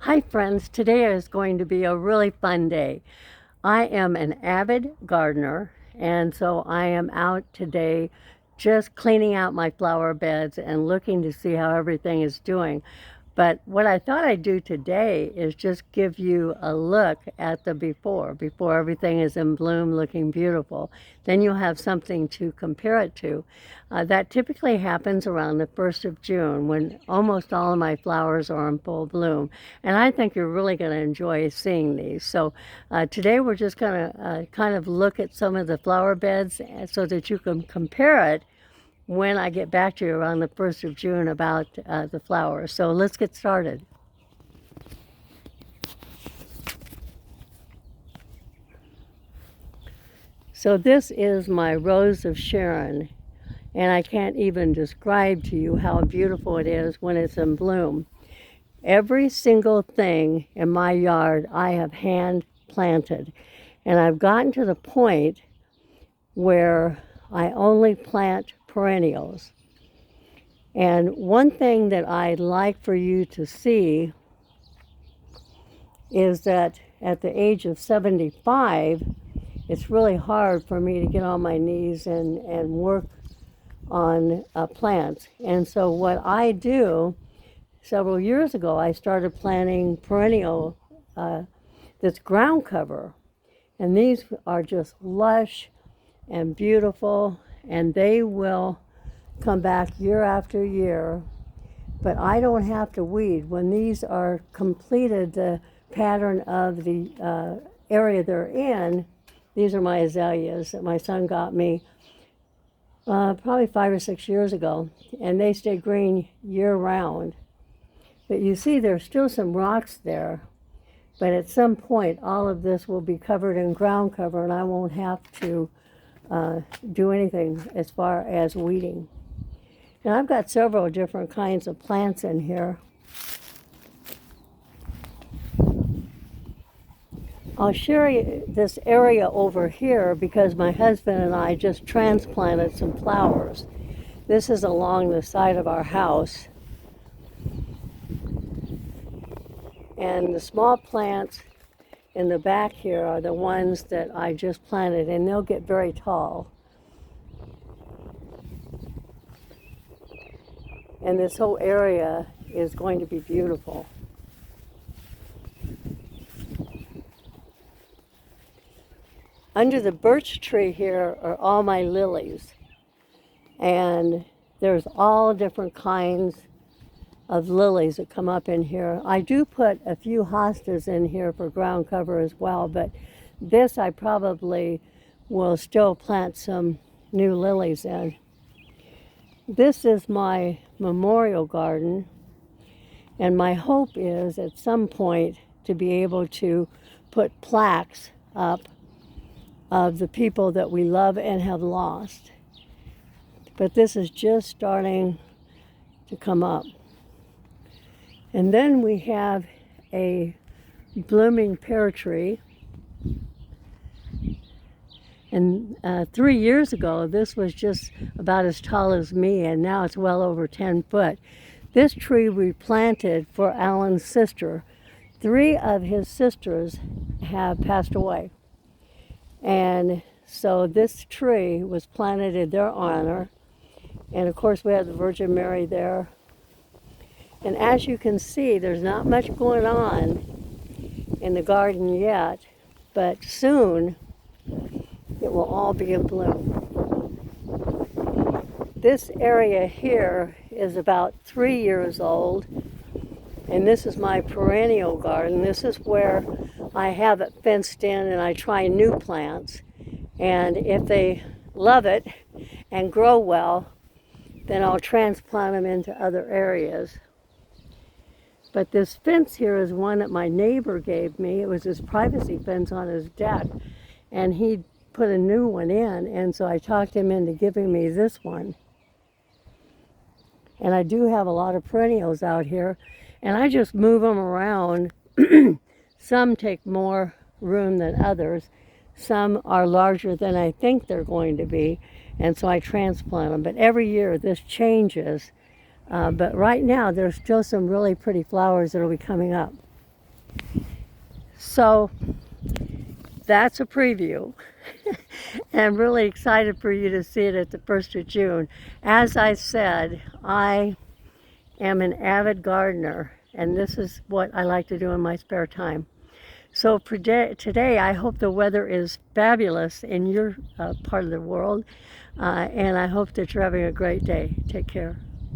Hi friends, today is going to be a really fun day. I am an avid gardener, and so I am out today just cleaning out my flower beds and looking to see how everything is doing. But what I thought I'd do today is just give you a look at the before everything is in bloom looking beautiful. Then you'll have something to compare it to. That typically happens around the 1st of June when almost all of my flowers are in full bloom. And I think you're really going to enjoy seeing these. So today we're just going to kind of look at some of the flower beds so that you can compare it when I get back to you around the 1st of June about the flowers. So let's get started. So this is my Rose of Sharon, and I can't even describe to you how beautiful it is when it's in bloom. Every single thing in my yard I have hand planted, and I've gotten to the point where I only plant perennials. And one thing that I'd like for you to see is that at the age of 75, it's really hard for me to get on my knees and work on plants. And so what I do, several years ago, I started planting perennial, this ground cover. And these are just lush and beautiful, and they will come back year after year, but I don't have to weed. When these are completed, the pattern of the area they're in, these are my azaleas that my son got me probably 5 or 6 years ago, and they stay green year round. But you see there's still some rocks there, but at some point all of this will be covered in ground cover and I won't have to do anything as far as weeding. Now I've got several different kinds of plants in here. I'll share this area over here because my husband and I just transplanted some flowers. This is along the side of our house. And the small plants in the back here are the ones that I just planted, and they'll get very tall. And this whole area is going to be beautiful. Under the birch tree here are all my lilies. And there's all different kinds of lilies that come up in here. I do put a few hostas in here for ground cover as well, but this I probably will still plant some new lilies in. This is my memorial garden, and my hope is at some point to be able to put plaques up of the people that we love and have lost. But this is just starting to come up. And then we have a blooming pear tree. And 3 years ago, this was just about as tall as me, and now it's well over 10 foot. This tree we planted for Alan's sister. 3 of his sisters have passed away. And so this tree was planted in their honor. And of course, we have the Virgin Mary there. And as you can see, there's not much going on in the garden yet, but soon it will all be in bloom. This area here is about 3 years old, and this is my perennial garden. This is where I have it fenced in and I try new plants. And if they love it and grow well, then I'll transplant them into other areas. But this fence here is one that my neighbor gave me. It was his privacy fence on his deck, and he put a new one in, and so I talked him into giving me this one. And I do have a lot of perennials out here, and I just move them around. Some take more room than others. Some are larger than I think they're going to be, and so I transplant them. But every year this changes. But right now there's still some really pretty flowers that will be coming up. So that's a preview. And I'm really excited for you to see it at the 1st of June. As I said, I am an avid gardener, and this is what I like to do in my spare time. So for today, I hope the weather is fabulous in your part of the world, and I hope that you're having a great day. Take care.